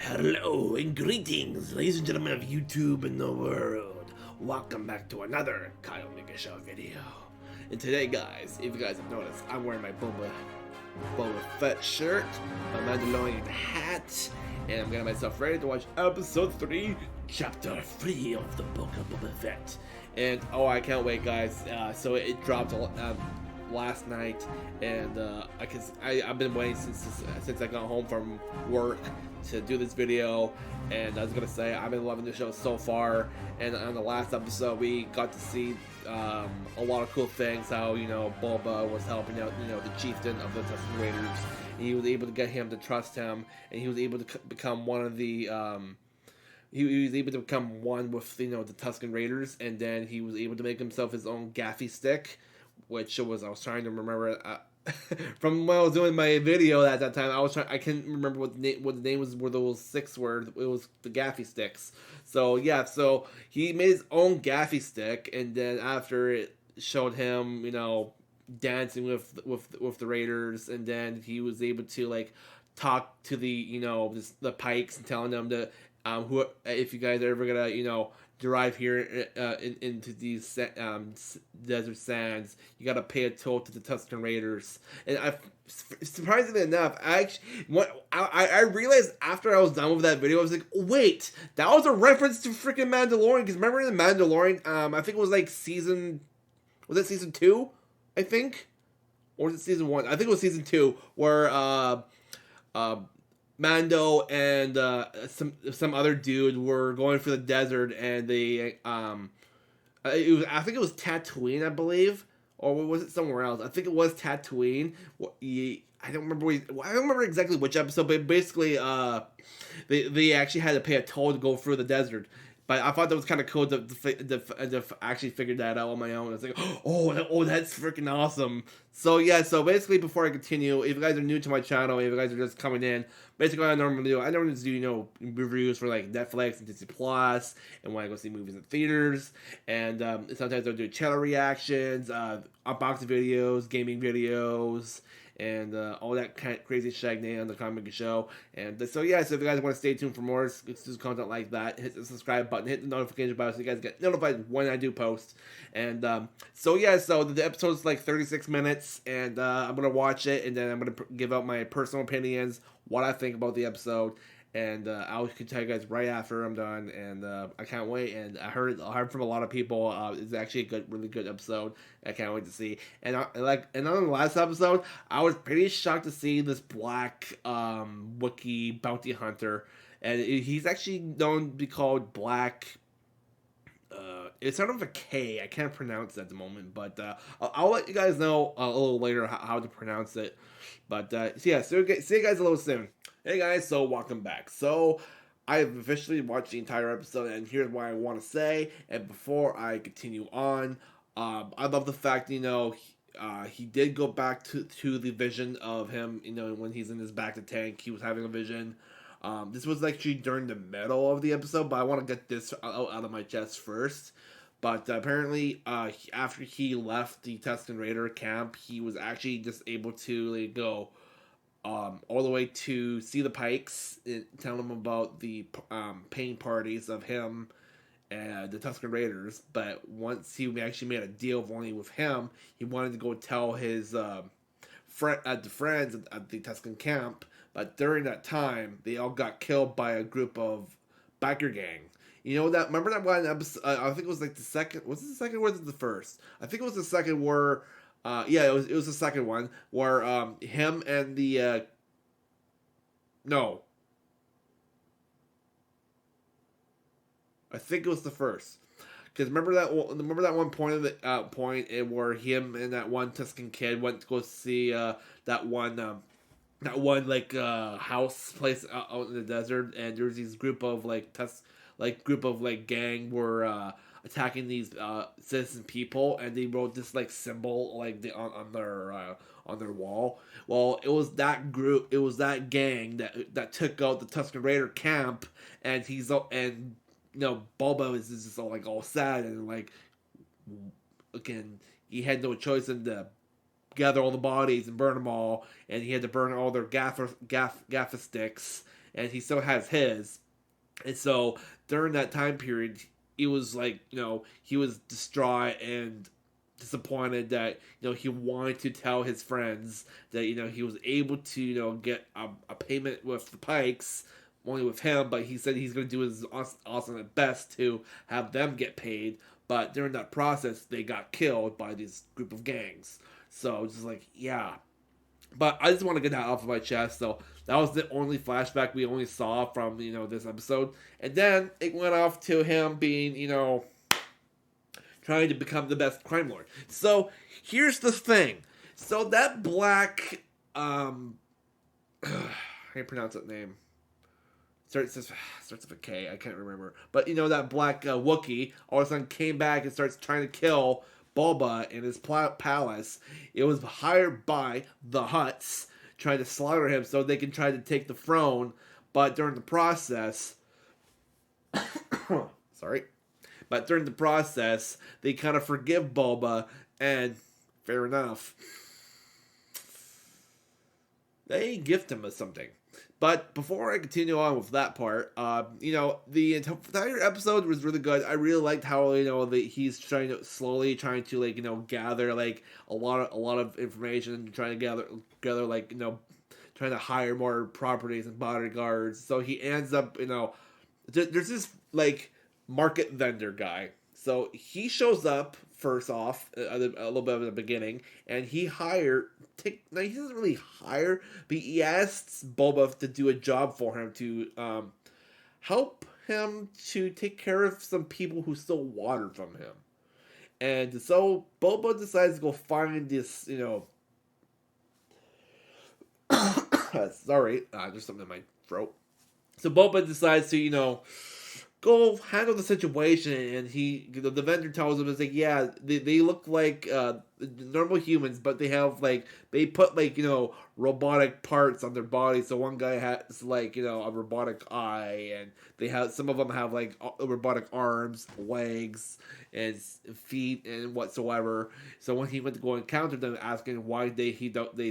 Hello and greetings, ladies and gentlemen of YouTube and the world. Welcome back to another Kyle Minger Show video. And today, guys, if you guys have noticed, I'm wearing my Boba Fett shirt, my Mandalorian hat, and I'm getting myself ready to watch Episode 3, Chapter 3 of the Book of Boba Fett. And oh, I can't wait, guys. So it dropped last night, and I've been waiting since I got home from work to do this video. And I was gonna say, I've been loving the show so far, and on the last episode we got to see a lot of cool things, how Boba was helping out the chieftain of the Tusken Raiders, and he was able to get him to trust him, and he was able to become one of the he was able to become one with the Tusken Raiders, and then he was able to make himself his own gaffy stick, which was, I was trying to remember from when I was doing my video at that time. I couldn't remember what the name was. Were those 6 words? It was the gaffy sticks. So yeah, so he made his own gaffy stick, and then after it showed him, dancing with the Raiders, and then he was able to talk to the the Pikes and telling them to if you guys are ever gonna drive here into these desert sands, you gotta pay a toll to the Tusken Raiders. And surprisingly enough, I realized after I was done with that video, I was like, wait, that was a reference to freaking Mandalorian. Because remember in the Mandalorian, I think it was season 2, I think, or was it season 1? I think it was season 2, where Mando and some other dude were going for the desert, and they I think it was Tatooine, I believe, or was it somewhere else? I think it was Tatooine. I don't remember exactly which episode, but basically they actually had to pay a toll to go through the desert. But I thought that was kind of cool to actually figure that out on my own. It's like, that's freaking awesome. So yeah, so basically before I continue, if you guys are new to my channel, if you guys are just coming in, basically what I normally do, reviews for Netflix and Disney Plus, and when I go see movies in theaters, and sometimes I'll do channel reactions, unboxing videos, gaming videos, and all that kind of crazy shagna on the comic show. And so yeah, so if you guys want to stay tuned for more exclusive content like that, hit the subscribe button, hit the notification button so you guys get notified when I do post. And so yeah, so the episode's 36 minutes, and I'm gonna watch it, and then I'm gonna give out my personal opinions, what I think about the episode, and I'll tell you guys right after I'm done. And I can't wait. And I heard from a lot of people it's actually a really good episode. I can't wait to see. And on the last episode, I was pretty shocked to see this black Wookie bounty hunter, and he's actually known to be called Black. It's sort of a K. I can't pronounce it at the moment, but I'll let you guys know a little later how to pronounce it. But yeah, see you guys a little soon. Hey guys, so welcome back. So I've officially watched the entire episode, and here's what I want to say. And before I continue on, I love the fact he did go back to the vision of him. When he's in his back to tank, he was having a vision. This was actually during the middle of the episode, but I want to get this out of my chest first. But apparently, after he left the Tusken Raider camp, he was actually just able to go all the way to see the Pikes, tell them about the pain parties of him and the Tusken Raiders. But once he actually made a deal only with him, he wanted to go tell his friends at the Tusken camp. But during that time, they all got killed by a group of biker gang. Remember that one episode? I think it was the second. Was it the second or was it the first? I think it was the second where. It was the second one where him and the no. I think it was the first. Because remember that one point of the point where him and that one Tusken kid went to go see that one house place out in the desert, and there was these group of gang were attacking these citizen people, and they wrote this symbol on their wall. Well, it was that gang that took out the Tusken Raider camp, and Boba is just all sad, and again, he had no choice than to gather all the bodies and burn them all, and he had to burn all their gaffer sticks, and he still has his. And so during that time period, he was like, he was distraught and disappointed that he wanted to tell his friends that he was able to get a payment with the Pikes, only with him, but he said he's going to do his awesome best to have them get paid. But during that process, they got killed by this group of gangs. So it's just like, yeah. But I just want to get that off of my chest. So that was the only flashback we only saw from this episode, and then it went off to him being trying to become the best crime lord. So here's the thing. So that black how do you pronounce that name? Starts with a K. I can't remember. But that black Wookie all of a sudden came back and starts trying to kill Boba in his palace. It was hired by the Hutts, trying to slaughter him so they can try to take the throne. But during the process, sorry. But during the process, they kind of forgive Boba, and fair enough, they gift him with something. But before I continue on with that part, the entire episode was really good. I really liked how he's trying to gather like a lot of information, trying to gather trying to hire more properties and bodyguards. So he ends up there's this market vendor guy. So he shows up first off a little bit at the beginning, and he he doesn't really hire, but he asks Boba to do a job for him to help him to take care of some people who stole water from him. And so Boba decides to go find this, sorry, there's something in my throat. So Boba decides to, go handle the situation, and the vendor tells him, it's like, yeah, they look like normal humans, but they have they put robotic parts on their body. So one guy has a robotic eye, and they have some of them have robotic arms, legs, and feet, and whatsoever. So when he went to go encounter them, asking why they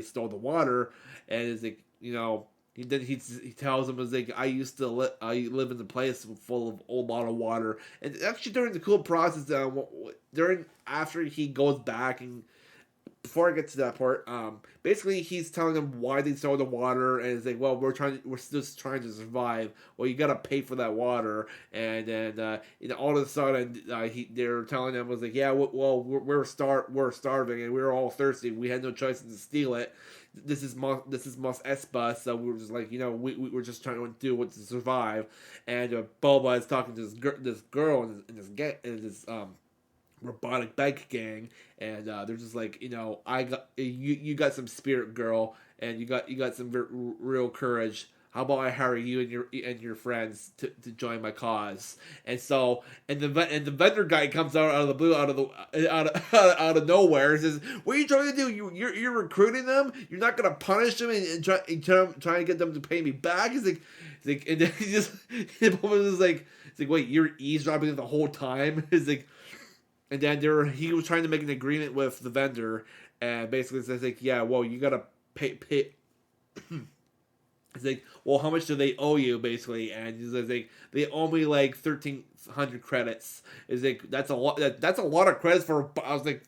stole the water, and it's like he tells him, I used to live in a place full of old bottled water. And actually during the cool process, after he goes back, and before I get to that part, basically he's telling them why they stole the water, and it's like, well, we're just trying to survive. Well, you gotta pay for that water, and then all of a sudden they're telling them, was like, yeah, well, we're starving, and we're all thirsty. We had no choice to steal it. This is Mos Espa, so we're just we're just trying to do what to survive. And Boba is talking to this girl in this robotic bike gang, and they're just you got some spirit, girl, and you got some real courage. How about I hire you and your friends to join my cause? And so the vendor guy comes out of the blue, out of nowhere, and says, "What are you trying to do? You're recruiting them? You're not gonna punish them and try to get them to pay me back?" He's like, and then it's like, wait, you're eavesdropping the whole time? It's like, and then he was trying to make an agreement with the vendor, and basically says yeah, well, you gotta pay. It's like, well, how much do they owe you, basically? And he's like, they owe me 1,300 credits. Is like, that's a lot. That's a lot of credits for. I was like,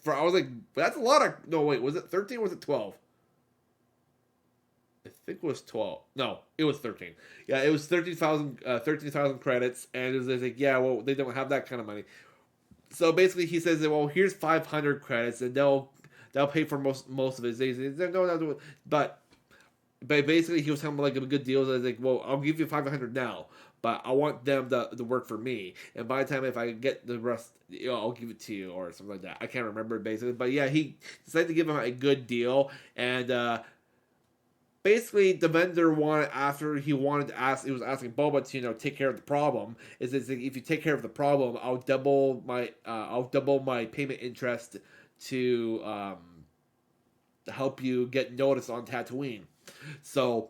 that's a lot of. No, wait, was it 13 or was it 12? I think it was 12. No, it was 13. Yeah, it was 13,000 credits, and it was like, yeah, well, they don't have that kind of money. So basically, he says, well, here's 500 credits, and they'll pay for most of it. They say, no, but basically, he was telling me a good deal. So I was like, well, I'll give you 500 now, but I want them to work for me. And by the time if I get the rest, I'll give it to you or something like that. I can't remember basically, but yeah, he decided to give him a good deal. And basically, the vendor he was asking Boba to take care of the problem. Is like, if you take care of the problem, I'll double my payment interest to help you get noticed on Tatooine. So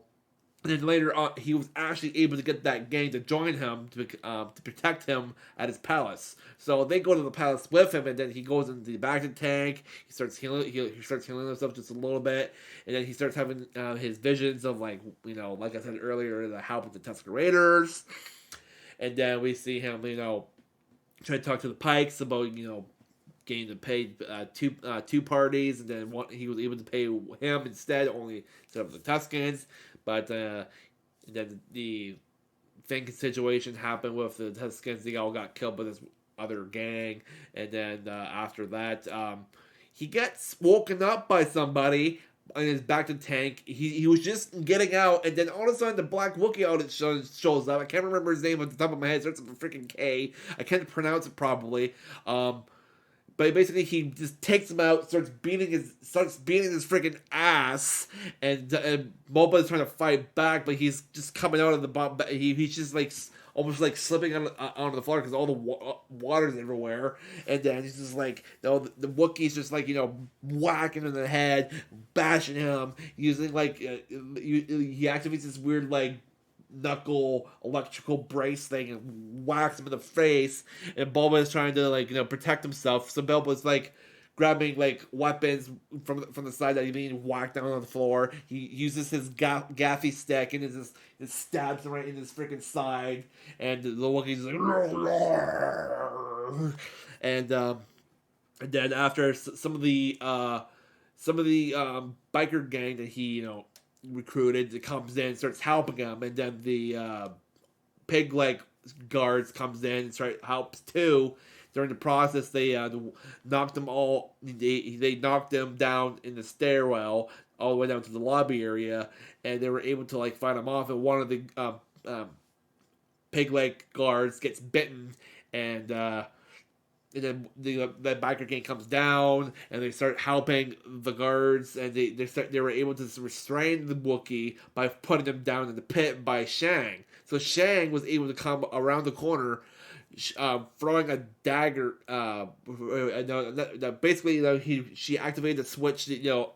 And then later on, he was actually able to get that gang to join him to protect him at his palace. So they go to the palace with him, and then he goes into the back of the tank. He starts healing. He starts healing himself just a little bit, and then he starts having his visions of like like I said earlier, the help with the Tusker Raiders. And then we see him, trying to talk to the Pikes about getting to pay two parties, and then he was able to pay him instead of the Tuscans. But then the thing situation happened with the Tuscans. They all got killed by this other gang. And then after that, he gets woken up by somebody in his back to tank. He was just getting out, and then all of a sudden the Black Wookie audit shows up. I can't remember his name off the top of my head. It starts with a freaking K. I can't pronounce it properly. But basically, he just takes him out, starts beating his freaking ass, and Boba is trying to fight back, but he's just coming out of the bomb. He's just like almost like slipping onto the floor because all the water's everywhere, and then he's just like the Wookiee's just like whacking him in the head, bashing him, using like he activates this weird like knuckle electrical brace thing and whacks him in the face, and Boba is trying to protect himself. So Boba's like grabbing like weapons from the side that he's being whacked down on the floor. He uses his gaffy stick and it stabs him right in his freaking side, and the Wookiee's like and then after some of the biker gang that he recruited, it comes in, starts helping him, and then the pig like guards comes in and helps too. During the process, they knocked them all. They knocked them down in the stairwell all the way down to the lobby area, and they were able to fight them off. And one of the pig leg guards gets bitten, and then the biker gang comes down, and they start helping the guards, and they were able to restrain the Wookiee by putting him down in the pit by Shang. So Shang was able to come around the corner, throwing a dagger. Basically, she activated the switch,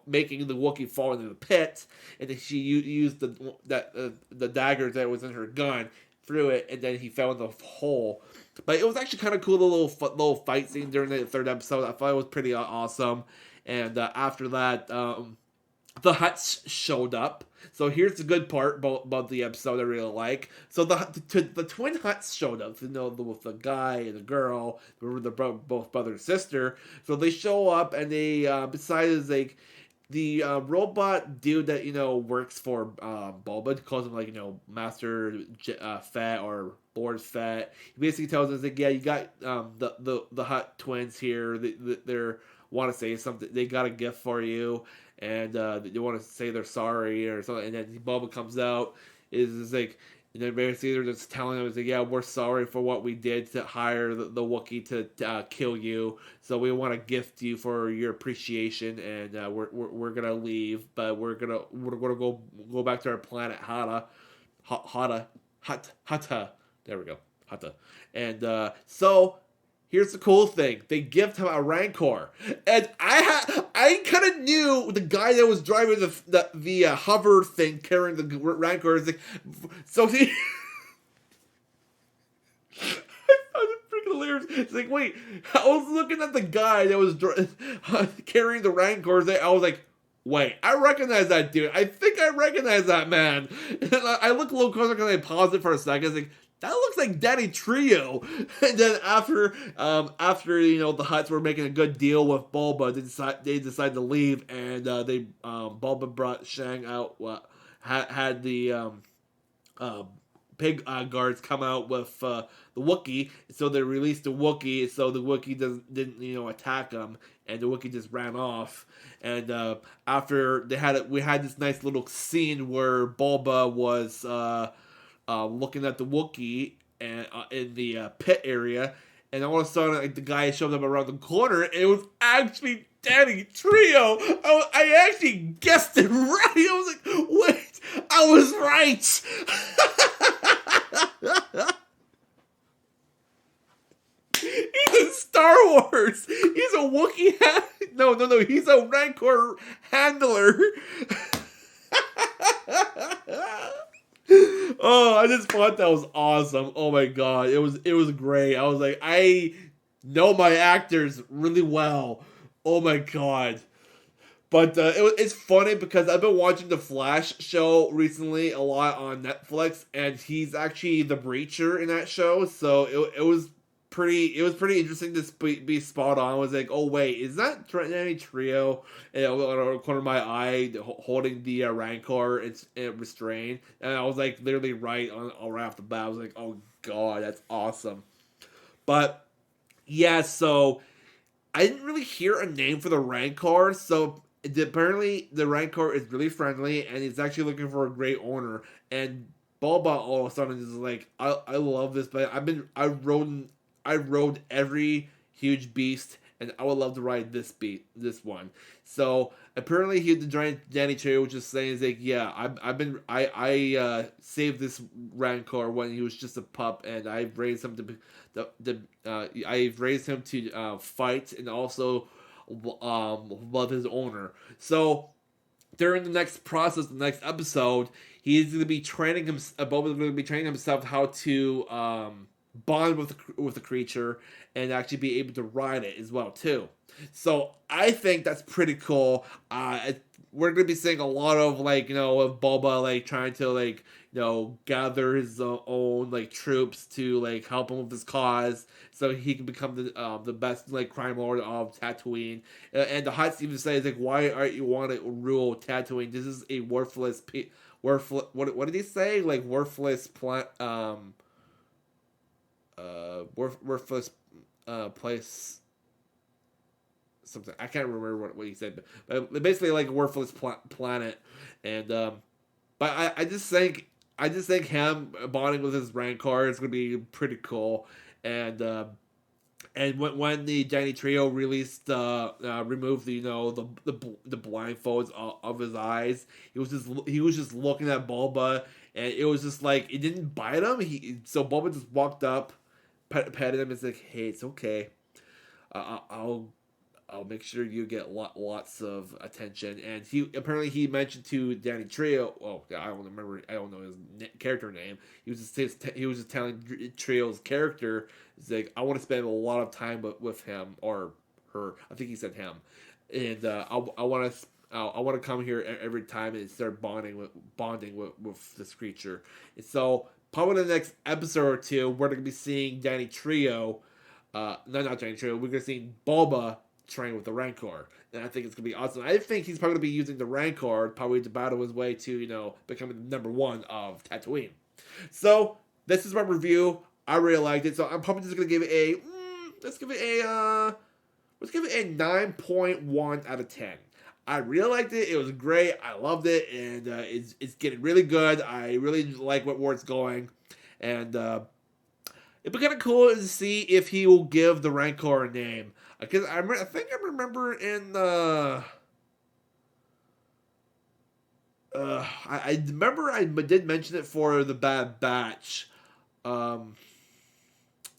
making the Wookiee fall into the pit, and then she used the dagger that was in her gun, threw it, and then he fell in the hole. But it was actually kind of cool, the little fight scene during the third episode. I thought it was pretty awesome. And after that, the Hutts showed up. So here's the good part about the episode I really like. So the twin Hutts showed up, with the guy and the girl. They're both brother and sister. So they show up, and they, besides the robot dude that works for Boba, calls him Master Fett or Lord Fett. He basically tells us yeah, you got the Hutt twins here. They want to say something. They got a gift for you, and they want to say they're sorry or something. And then Boba comes out, and then basically they're just telling him, yeah, we're sorry for what we did to hire the Wookiee to kill you. So we want to gift you for your appreciation, and we're gonna leave, but we're gonna go back to our planet Hutta. There we go, Hutta. And so here's the cool thing: they gift him a Rancor, and I kind of knew the guy that was driving the hover thing carrying the Rancor. So he, I found it freaking hilarious. It's like, wait, I was looking at the guy that was carrying the Rancors. I was like, wait, I recognize that dude. I think I recognize that man. And I look a little closer because I paused it for a second. I was like, that looks like Danny Trio. And then after the Hutts were making a good deal with Boba, they decided to leave, and Boba brought Shang out. Had the pig guards come out with the Wookiee, so they released the Wookiee, so the Wookiee didn't attack them, and the Wookiee just ran off. And after we had this nice little scene where Boba was looking at the Wookiee and in the pit area, and all of a sudden the guy showed up around the corner, and it was actually Danny Trio. I actually guessed it right. I was like, wait, I was right. He's in Star Wars. He's a Wookiee. No. He's a Rancor handler. Oh, I just thought that was awesome. Oh my god, it was great. I was like, I know my actors really well. Oh my god. But it's funny because I've been watching the Flash show recently a lot on Netflix, and he's actually the Breacher in that show. So it was pretty interesting to be spot on. I was like, oh wait, is that Danny Trio? And on the corner of my eye, holding the Rancor, it's restrained, and I was like literally right off the bat. I was like, oh god, that's awesome. But yeah, so I didn't really hear a name for the Rancor, so apparently the Rancor is really friendly and he's actually looking for a great owner. And Boba all of a sudden is like, I love this, but I rode every huge beast, and I would love to ride this one. So apparently he the giant Danny Cherry was just saying, is like, yeah, I saved this Rancor when he was just a pup, and I've raised him I've raised him to fight and also love his owner. So during the next process, the next episode, he's going to be training him. Boba's going to be training himself how to bond with the creature and actually be able to ride it as well too. So I think that's pretty cool. We're going to be seeing a lot of of Boba trying to gather his own troops to help him with his cause, so he can become the best crime lord of Tatooine. And the Hutt even says why aren't you want to rule Tatooine? This is a worthless what did he say? Worthless worthless place. Something I can't remember what he said, but basically a worthless planet. And but I just think him bonding with his Rancor is gonna be pretty cool. And when the Danny Trio released removed the blindfolds of his eyes, he was just looking at Boba, and it was just it didn't bite him. So Boba just walked up, petted him, and said, "Hey, it's okay. I'll make sure you get lots of attention." And he mentioned to Danny Trio. Oh, I don't remember. I don't know his character name. He was just telling Trio's character, "It's I want to spend a lot of time with him or her." I think he said him. And I want to come here every time and start bonding with this creature. And so probably the next episode or two, we're going to be seeing Danny Trio. Not Danny Trio. We're going to see Boba train with the Rancor, and I think it's gonna be awesome. I think he's probably gonna be using the Rancor probably to battle his way to becoming the number one of Tatooine. So this is my review. I really liked it, so I'm probably just gonna give it a let's give it a 9.1 out of 10. I really liked it. It was great. I loved it, and it's getting really good. I really like where it's going, and it'd be kind of cool to see if he will give the Rancor a name. Because I think I remember in I remember I did mention it for the Bad Batch. There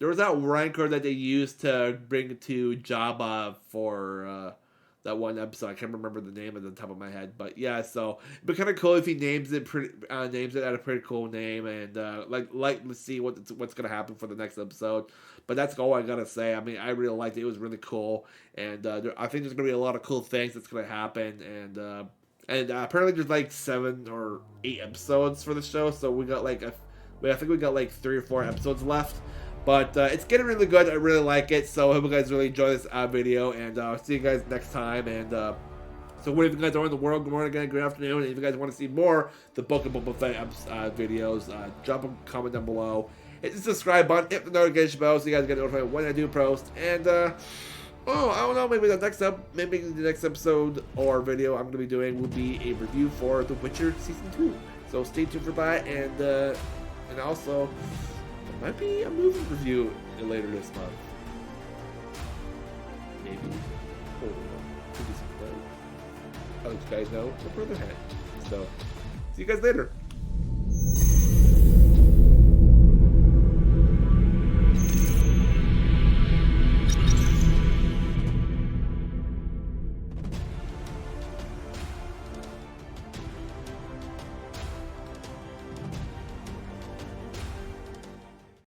was that Rancor that they used to bring to Jabba for that one episode. I can't remember the name at the top of my head, but yeah. So it'd be kind of cool if he names it at a pretty cool name, and let's see what's gonna happen for the next episode. But that's all I gotta say. I mean, I really liked it. It was really cool, and I think there's gonna be a lot of cool things that's gonna happen. And apparently there's 7 or 8 episodes for the show, so we got I think we got 3 or 4 episodes left. But it's getting really good. I really like it. So I hope you guys really enjoy this video, and I'll see you guys next time. And so wherever you guys are in the world, good morning again, good afternoon. And if you guys want to see more the Book of Boba Fett videos, drop a comment down below. Hit the subscribe button, hit the notification bell so you guys get notified when I do post. And I don't know, maybe the next episode or video I'm gonna be doing will be a review for The Witcher Season 2. So stay tuned for that, and also there might be a movie review later this month. Maybe. Could be something. I'll let you guys know the further hand. So see you guys later.